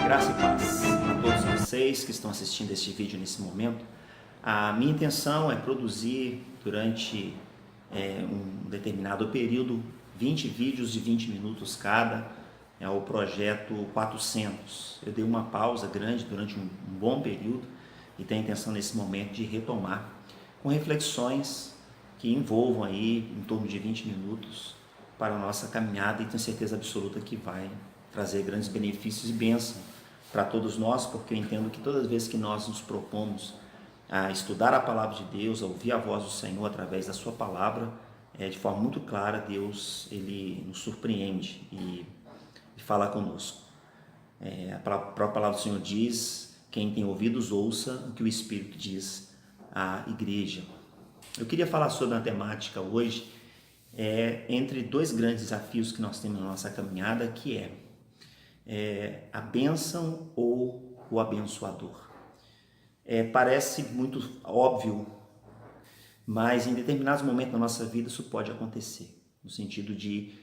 Graça e paz a todos vocês que estão assistindo este vídeo nesse momento. A minha intenção é produzir durante um determinado período 20 vídeos de 20 minutos cada. É o projeto 400. Eu dei uma pausa grande durante um bom período e tenho a intenção nesse momento de retomar com reflexões que envolvam aí em torno de 20 minutos para a nossa caminhada, e tenho certeza absoluta que vai trazer grandes benefícios e bênção para todos nós, porque eu entendo que todas as vezes que nós nos propomos a estudar a palavra de Deus, a ouvir a voz do Senhor através da sua palavra, de forma muito clara, Deus ele nos surpreende e fala conosco. A própria palavra do Senhor diz: quem tem ouvidos ouça o que o Espírito diz à igreja. Eu queria falar sobre uma temática hoje, entre dois grandes desafios que nós temos na nossa caminhada, que a bênção ou o abençoador. Parece muito óbvio, mas em determinados momentos da nossa vida isso pode acontecer, no sentido de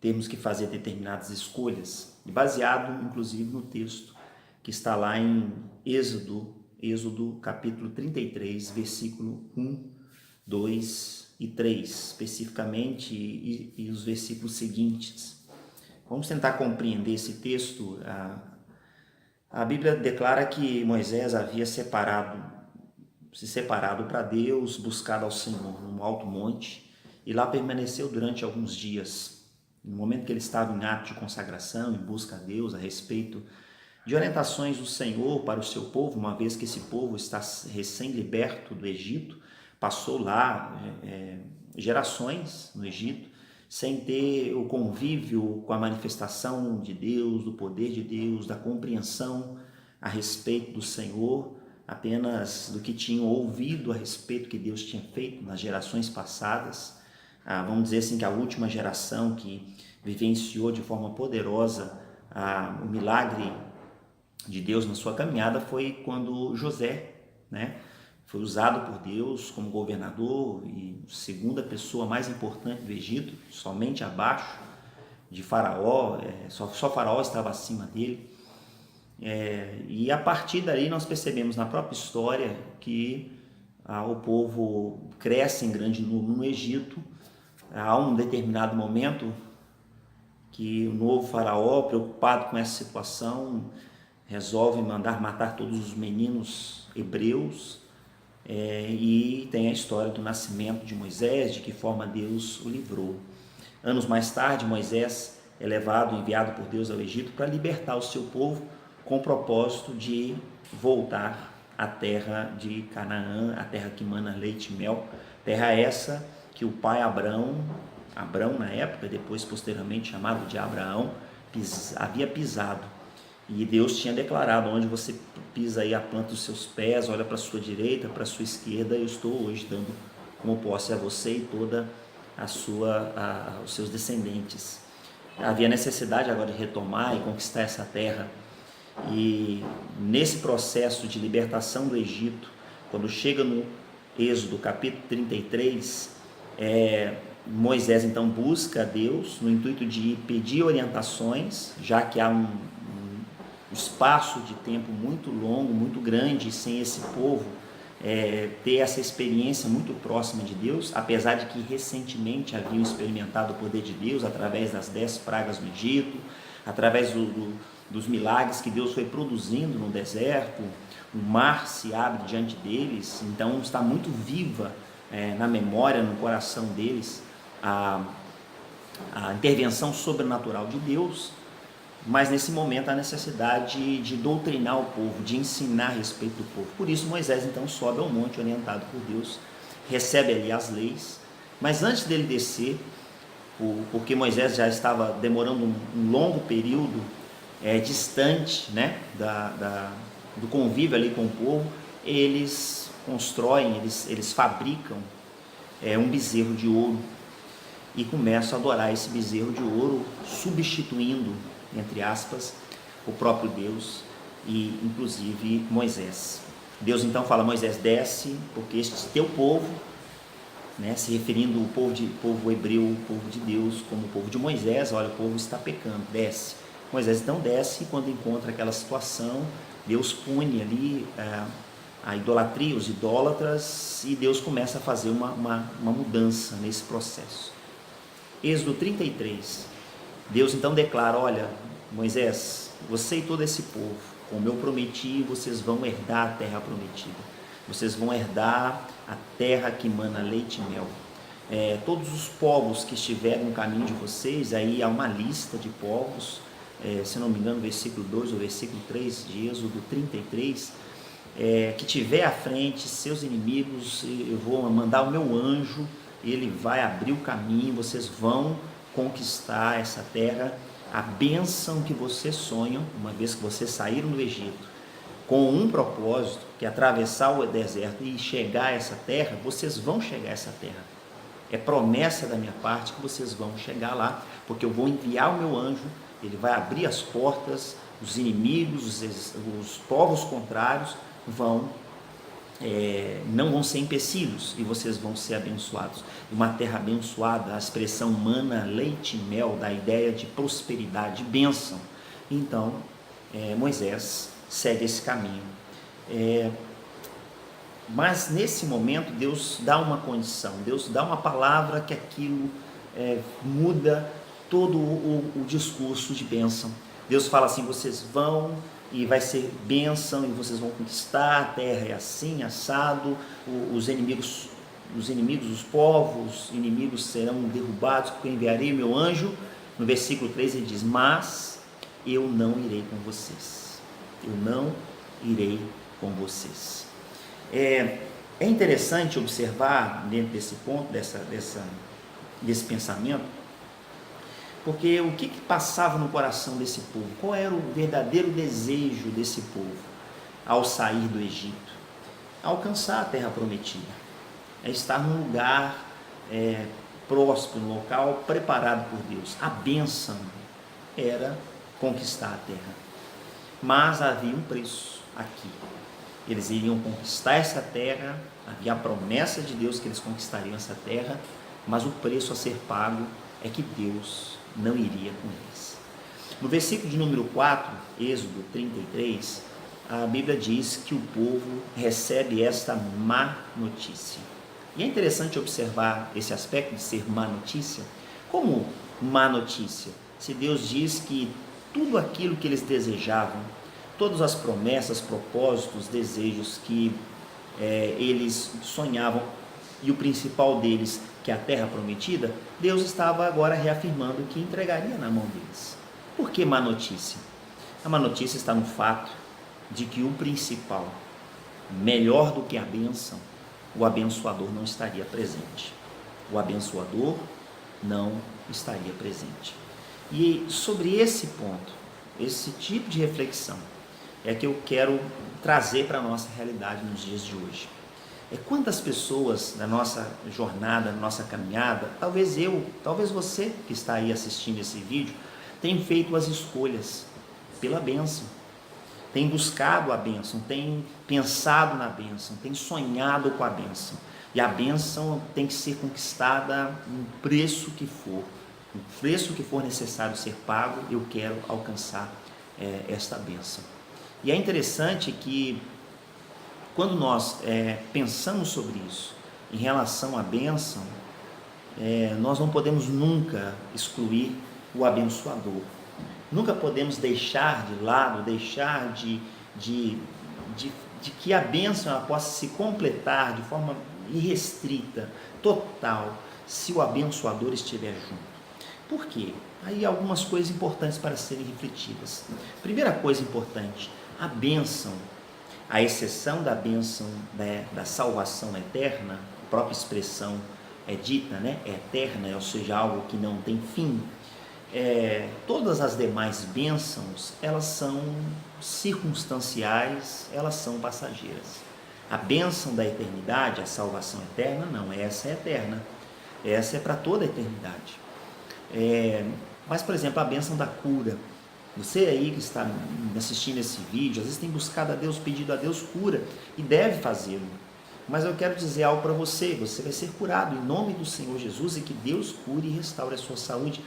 termos que fazer determinadas escolhas, baseado inclusive no texto que está lá em Êxodo capítulo 33, versículo 1, 2 e 3, especificamente, e os versículos seguintes. Vamos tentar compreender esse texto. A Bíblia declara que Moisés havia se separado para Deus, buscado ao Senhor num alto monte, e lá permaneceu durante alguns dias. No momento que ele estava em ato de consagração, em busca a Deus a respeito de orientações do Senhor para o seu povo, uma vez que esse povo está recém-liberto do Egito, passou lá gerações no Egito, sem ter o convívio com a manifestação de Deus, do poder de Deus, da compreensão a respeito do Senhor, apenas do que tinham ouvido a respeito que Deus tinha feito nas gerações passadas. Vamos dizer assim que a última geração que vivenciou de forma poderosa o milagre de Deus na sua caminhada foi quando José, foi usado por Deus como governador e segunda pessoa mais importante do Egito, somente abaixo de Faraó, só Faraó estava acima dele. E a partir daí nós percebemos na própria história que o povo cresce em grande número no Egito. Há um determinado momento que o novo Faraó, preocupado com essa situação, resolve mandar matar todos os meninos hebreus. E tem a história do nascimento de Moisés, de que forma Deus o livrou. Anos mais tarde, Moisés é levado, enviado por Deus ao Egito para libertar o seu povo, com o propósito de voltar à terra de Canaã, a terra que mana leite e mel, terra essa que o pai Abrão na época, depois posteriormente chamado de Abraão, havia pisado. E Deus tinha declarado: onde você pisa aí a planta dos seus pés, olha para a sua direita, para a sua esquerda, eu estou hoje dando como posse a você e toda os seus descendentes. Havia necessidade agora de retomar e conquistar essa terra. E nesse processo de libertação do Egito, quando chega no Êxodo capítulo 33, Moisés então busca a Deus no intuito de pedir orientações, já que há um espaço de tempo muito longo, muito grande, sem esse povo ter essa experiência muito próxima de Deus, apesar de que recentemente haviam experimentado o poder de Deus através das 10 pragas no Egito, através dos milagres que Deus foi produzindo no deserto. O mar se abre diante deles, então está muito viva na memória, no coração deles, a intervenção sobrenatural de Deus. Mas nesse momento há necessidade de doutrinar o povo, de ensinar a respeito do povo. Por isso Moisés então sobe ao monte orientado por Deus, recebe ali as leis, mas antes dele descer, porque Moisés já estava demorando um longo período distante do convívio ali com o povo, eles constroem, eles fabricam um bezerro de ouro e começam a adorar esse bezerro de ouro, substituindo, entre aspas, o próprio Deus e inclusive Moisés. Deus então fala: Moisés, desce, porque este teu povo, se referindo ao povo hebreu, o povo de Deus, como o povo de Moisés, olha, o povo está pecando, desce. Moisés então desce e quando encontra aquela situação, Deus pune ali a idolatria, os idólatras, e Deus começa a fazer uma mudança nesse processo. Êxodo 33, Deus então declara: olha, Moisés, você e todo esse povo, como eu prometi, vocês vão herdar a terra prometida, vocês vão herdar a terra que mana leite e mel. Todos os povos que estiverem no caminho de vocês, aí há uma lista de povos, se não me engano, versículo 2 ou versículo 3 de Êxodo 33, que tiver à frente seus inimigos, eu vou mandar o meu anjo, ele vai abrir o caminho, vocês vão conquistar essa terra, a bênção que vocês sonham, uma vez que vocês saíram do Egito, com um propósito, que é atravessar o deserto e chegar a essa terra. Vocês vão chegar a essa terra, é promessa da minha parte que vocês vão chegar lá, porque eu vou enviar o meu anjo, ele vai abrir as portas, os inimigos, os povos contrários não vão ser empecilhos e vocês vão ser abençoados. Uma terra abençoada, a expressão mana, leite e mel, da ideia de prosperidade, de bênção. Então, Moisés segue esse caminho. Mas nesse momento Deus dá uma condição, Deus dá uma palavra que aquilo muda todo o discurso de bênção. Deus fala assim: vocês vão e vai ser bênção, e vocês vão conquistar, a terra é assim, assado, os inimigos, os povos inimigos serão derrubados, porque eu enviarei o meu anjo. No versículo 3 ele diz: mas eu não irei com vocês, eu não irei com vocês. É interessante observar dentro desse ponto, desse pensamento, porque o que passava no coração desse povo? Qual era o verdadeiro desejo desse povo ao sair do Egito? Alcançar a terra prometida, estar num lugar próspero, um local preparado por Deus. A bênção era conquistar a terra, mas havia um preço aqui. Eles iriam conquistar essa terra, havia a promessa de Deus que eles conquistariam essa terra, mas o preço a ser pago é que Deus não iria com eles. No versículo de número 4, Êxodo 33, a Bíblia diz que o povo recebe esta má notícia. E é interessante observar esse aspecto de ser má notícia. Como má notícia? Se Deus diz que tudo aquilo que eles desejavam, todas as promessas, propósitos, desejos que eles sonhavam, e o principal deles, que é a terra prometida, Deus estava agora reafirmando que entregaria na mão deles. Por que má notícia? A má notícia está no fato de que o principal, melhor do que a bênção, o abençoador não estaria presente. O abençoador não estaria presente. E sobre esse ponto, esse tipo de reflexão, é que eu quero trazer para a nossa realidade nos dias de hoje. Quantas pessoas na nossa jornada, na nossa caminhada, talvez eu, talvez você que está aí assistindo esse vídeo, tem feito as escolhas pela bênção, tem buscado a bênção, tem pensado na bênção, tem sonhado com a bênção, e a bênção tem que ser conquistada no preço que for, no preço que for necessário ser pago. Eu quero alcançar esta bênção. E é interessante que quando nós pensamos sobre isso, em relação à bênção, nós não podemos nunca excluir o abençoador. Nunca podemos deixar de lado, deixar de que a bênção ela possa se completar de forma irrestrita, total, se o abençoador estiver junto. Por quê? Aí algumas coisas importantes para serem refletidas. Primeira coisa importante, a bênção, a exceção da bênção da salvação eterna, a própria expressão é dita, eterna, ou seja, algo que não tem fim. Todas as demais bênçãos, elas são circunstanciais, elas são passageiras. A bênção da eternidade, a salvação eterna, não, essa é eterna, essa é para toda a eternidade. Mas, por exemplo, a bênção da cura, você aí que está assistindo esse vídeo, às vezes tem buscado a Deus, pedido a Deus cura, e deve fazê-lo. Mas eu quero dizer algo para você: você vai ser curado em nome do Senhor Jesus, e que Deus cure e restaure a sua saúde.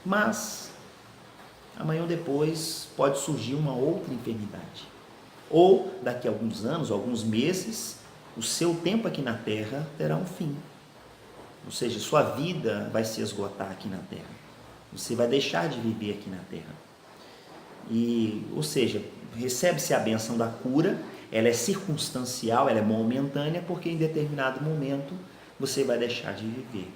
Mas amanhã ou depois pode surgir uma outra enfermidade. Ou daqui a alguns anos, alguns meses, o seu tempo aqui na Terra terá um fim. Ou seja, sua vida vai se esgotar aqui na Terra. Você vai deixar de viver aqui na Terra. Ou seja, recebe-se a bênção da cura, ela é circunstancial, ela é momentânea, porque em determinado momento você vai deixar de viver.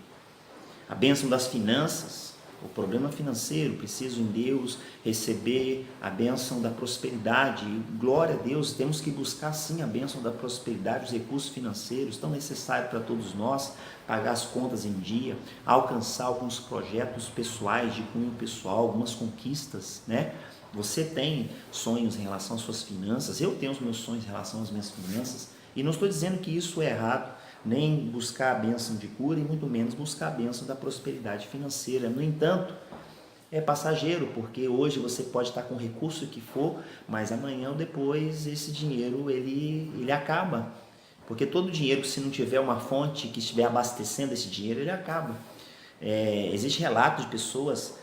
A bênção das finanças, o problema financeiro, preciso em Deus receber a bênção da prosperidade. Glória a Deus, temos que buscar sim a bênção da prosperidade, os recursos financeiros tão necessários para todos nós, pagar as contas em dia, alcançar alguns projetos pessoais, de cunho pessoal, algumas conquistas, né? Você tem sonhos em relação às suas finanças, eu tenho os meus sonhos em relação às minhas finanças, e não estou dizendo que isso é errado, nem buscar a bênção de cura e muito menos buscar a bênção da prosperidade financeira. No entanto, é passageiro, porque hoje você pode estar com o recurso que for, mas amanhã ou depois esse dinheiro ele acaba, porque todo dinheiro, se não tiver uma fonte que estiver abastecendo esse dinheiro, ele acaba. Existe relato de pessoas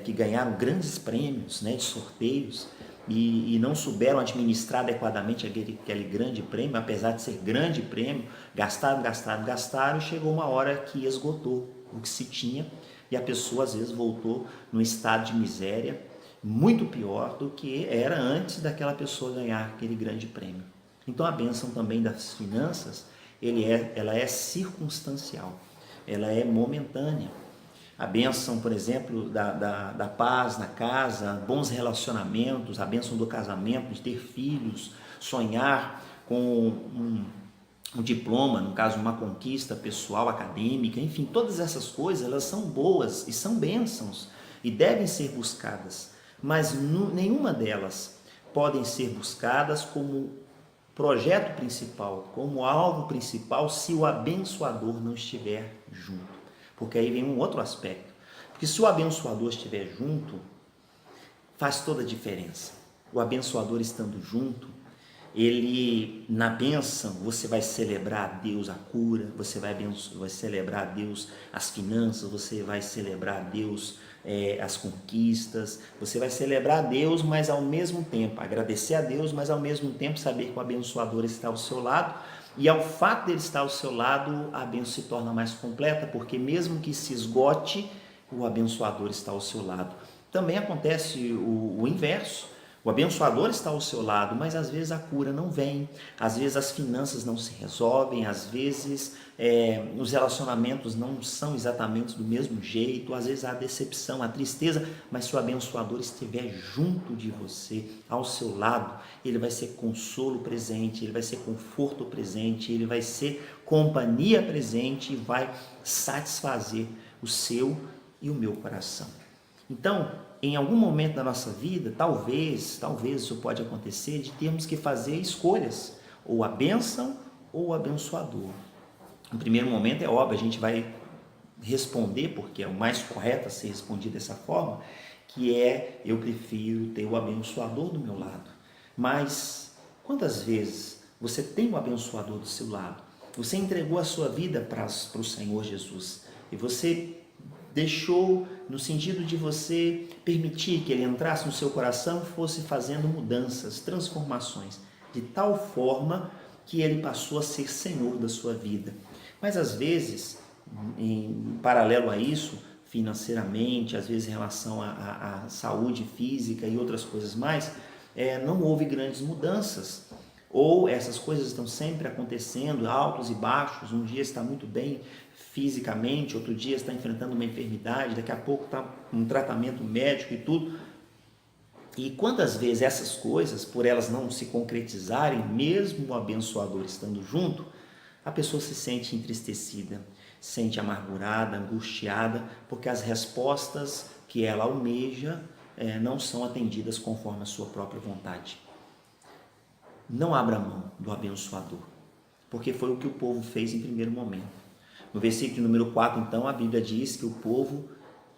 que ganharam grandes prêmios, né, de sorteios, e não souberam administrar adequadamente aquele grande prêmio, apesar de ser grande prêmio, gastaram, e chegou uma hora que esgotou o que se tinha, e a pessoa às vezes voltou num estado de miséria muito pior do que era antes daquela pessoa ganhar aquele grande prêmio. Então a bênção também das finanças, ela é circunstancial, ela é momentânea. A bênção, por exemplo, da paz na casa, bons relacionamentos, a bênção do casamento, de ter filhos, sonhar com um diploma, no caso uma conquista pessoal, acadêmica, enfim, todas essas coisas, elas são boas e são bênçãos e devem ser buscadas, mas nenhuma delas podem ser buscadas como projeto principal, como alvo principal, se o abençoador não estiver junto. Porque aí vem um outro aspecto. Porque se o abençoador estiver junto, faz toda a diferença. O abençoador estando junto, ele, na bênção, você vai celebrar a Deus a cura, você vai celebrar a Deus as finanças, você vai celebrar a Deus as conquistas, você vai celebrar a Deus, mas ao mesmo tempo, agradecer a Deus, mas ao mesmo tempo saber que o abençoador está ao seu lado. E ao fato dele estar ao seu lado, a bênção se torna mais completa, porque mesmo que se esgote, o abençoador está ao seu lado. Também acontece o inverso. O abençoador está ao seu lado, mas às vezes a cura não vem, às vezes as finanças não se resolvem, às vezes os relacionamentos não são exatamente do mesmo jeito, às vezes há a decepção, a tristeza, mas se o abençoador estiver junto de você, ao seu lado, ele vai ser consolo presente, ele vai ser conforto presente, ele vai ser companhia presente e vai satisfazer o seu e o meu coração. Então, em algum momento da nossa vida, talvez isso pode acontecer, de termos que fazer escolhas, ou a bênção ou o abençoador. No primeiro momento é óbvio, a gente vai responder, porque é o mais correto a ser respondido dessa forma, que eu prefiro ter o abençoador do meu lado. Mas quantas vezes você tem o abençoador do seu lado? Você entregou a sua vida para o Senhor Jesus e você deixou, no sentido de você permitir que ele entrasse no seu coração e fosse fazendo mudanças, transformações, de tal forma que ele passou a ser Senhor da sua vida. Mas às vezes, em paralelo a isso, financeiramente, às vezes em relação à saúde física e outras coisas mais, não houve grandes mudanças. Ou essas coisas estão sempre acontecendo, altos e baixos, um dia está muito bem fisicamente, outro dia está enfrentando uma enfermidade, daqui a pouco está um tratamento médico e tudo. E quantas vezes essas coisas, por elas não se concretizarem, mesmo o abençoador estando junto, a pessoa se sente entristecida, se sente amargurada, angustiada, porque as respostas que ela almeja não são atendidas conforme a sua própria vontade. Não abra mão do abençoador, porque foi o que o povo fez em primeiro momento. No versículo número 4, então, a Bíblia diz que o povo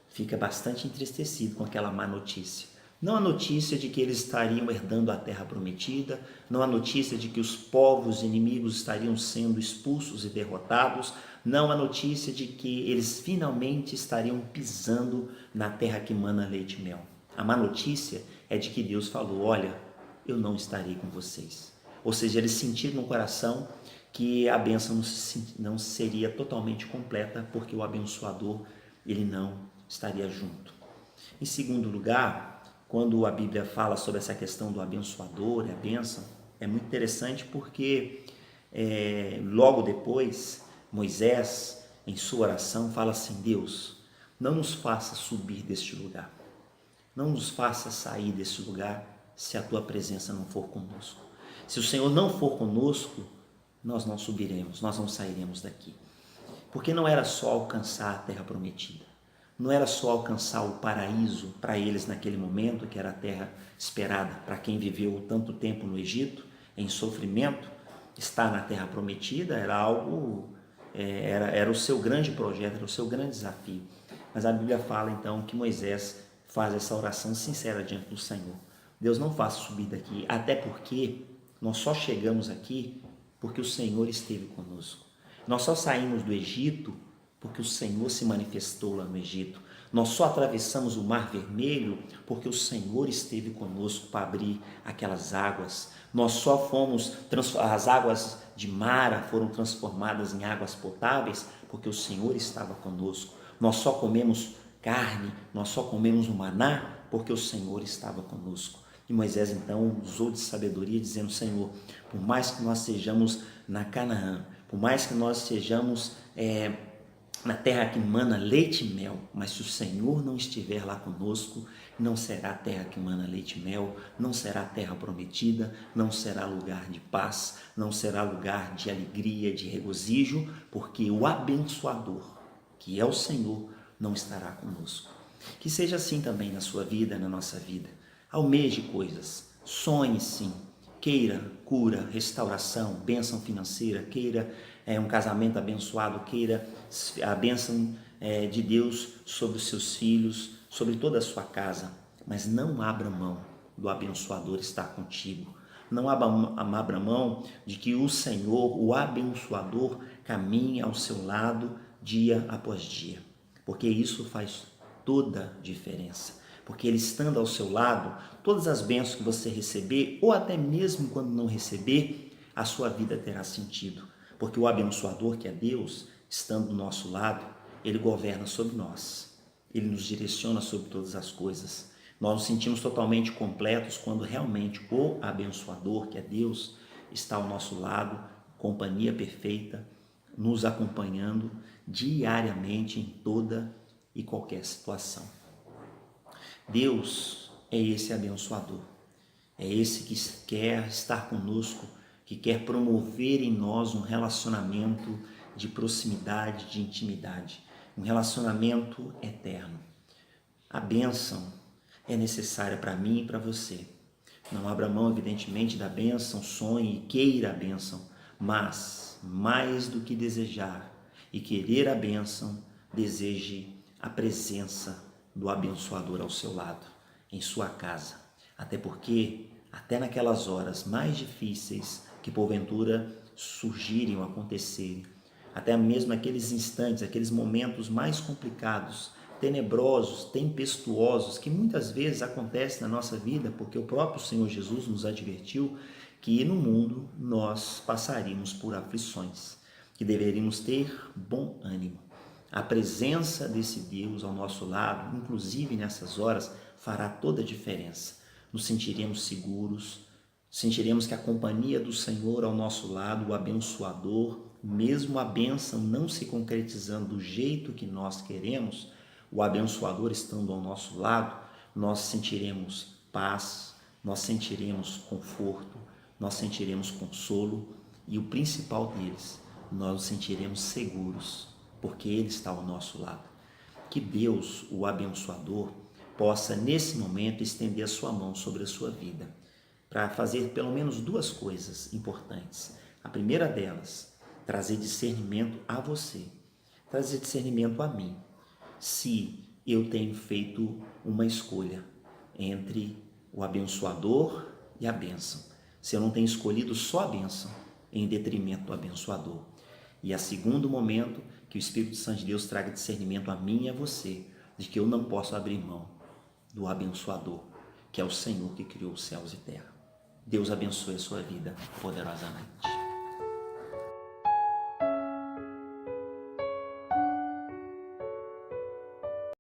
fica bastante entristecido com aquela má notícia. Não a notícia de que eles estariam herdando a terra prometida, não a notícia de que os povos inimigos estariam sendo expulsos e derrotados, não a notícia de que eles finalmente estariam pisando na terra que mana leite e mel. A má notícia é de que Deus falou: olha, eu não estarei com vocês. Ou seja, eles sentiram no coração que a bênção não seria totalmente completa, porque o abençoador ele não estaria junto. Em segundo lugar, quando a Bíblia fala sobre essa questão do abençoador e a bênção, é muito interessante porque logo depois Moisés, em sua oração, fala assim: Deus, não nos faça subir deste lugar, não nos faça sair deste lugar se a tua presença não for conosco. Se o Senhor não for conosco, nós não subiremos, nós não sairemos daqui. Porque não era só alcançar a terra prometida, não era só alcançar o paraíso para eles naquele momento, que era a terra esperada. Para quem viveu tanto tempo no Egito, em sofrimento, estar na terra prometida era algo, era o seu grande projeto, era o seu grande desafio. Mas a Bíblia fala então que Moisés faz essa oração sincera diante do Senhor: Deus, não faça subir daqui, até porque nós só chegamos aqui porque o Senhor esteve conosco. Nós só saímos do Egito porque o Senhor se manifestou lá no Egito. Nós só atravessamos o Mar Vermelho porque o Senhor esteve conosco para abrir aquelas águas. Nós só as águas de Mara foram transformadas em águas potáveis porque o Senhor estava conosco. Nós só comemos carne, nós só comemos o maná porque o Senhor estava conosco. E Moisés então usou de sabedoria, dizendo: Senhor, por mais que nós sejamos na Canaã, por mais que nós sejamos na terra que mana leite e mel, mas se o Senhor não estiver lá conosco, não será terra que mana leite e mel, não será terra prometida, não será lugar de paz, não será lugar de alegria, de regozijo, porque o abençoador, que é o Senhor, não estará conosco. Que seja assim também na sua vida, na nossa vida. Almeje coisas, sonhe sim, queira cura, restauração, bênção financeira, queira um casamento abençoado, queira a bênção de Deus sobre os seus filhos, sobre toda a sua casa, mas não abra mão do abençoador estar contigo. Não abra mão de que o Senhor, o abençoador, caminhe ao seu lado dia após dia, porque isso faz toda a diferença. Porque Ele estando ao seu lado, todas as bênçãos que você receber, ou até mesmo quando não receber, a sua vida terá sentido. Porque o abençoador, que é Deus, estando do nosso lado, Ele governa sobre nós. Ele nos direciona sobre todas as coisas. Nós nos sentimos totalmente completos quando realmente o abençoador, que é Deus, está ao nosso lado, companhia perfeita, nos acompanhando diariamente em toda e qualquer situação. Deus é esse abençoador, é esse que quer estar conosco, que quer promover em nós um relacionamento de proximidade, de intimidade, um relacionamento eterno. A bênção é necessária para mim e para você. Não abra mão, evidentemente, da bênção, sonhe e queira a bênção, mas mais do que desejar e querer a bênção, deseje a presença do abençoador ao seu lado, em sua casa. Até porque, até naquelas horas mais difíceis que porventura surgirem ou acontecerem, até mesmo aqueles instantes, aqueles momentos mais complicados, tenebrosos, tempestuosos, que muitas vezes acontecem na nossa vida, porque o próprio Senhor Jesus nos advertiu que no mundo nós passaríamos por aflições, que deveríamos ter bom ânimo. A presença desse Deus ao nosso lado, inclusive nessas horas, fará toda a diferença. Nos sentiremos seguros, sentiremos que a companhia do Senhor ao nosso lado, o abençoador, mesmo a bênção não se concretizando do jeito que nós queremos, o abençoador estando ao nosso lado, nós sentiremos paz, nós sentiremos conforto, nós sentiremos consolo e o principal deles, nós nos sentiremos seguros, porque Ele está ao nosso lado. Que Deus, o abençoador, possa nesse momento estender a sua mão sobre a sua vida, para fazer pelo menos duas coisas importantes. A primeira delas, trazer discernimento a você, trazer discernimento a mim, se eu tenho feito uma escolha entre o abençoador e a bênção, se eu não tenho escolhido só a bênção em detrimento do abençoador. E a segundo momento, que o Espírito Santo de Deus traga discernimento a mim e a você, de que eu não posso abrir mão do abençoador, que é o Senhor que criou os céus e terra. Deus abençoe a sua vida poderosamente.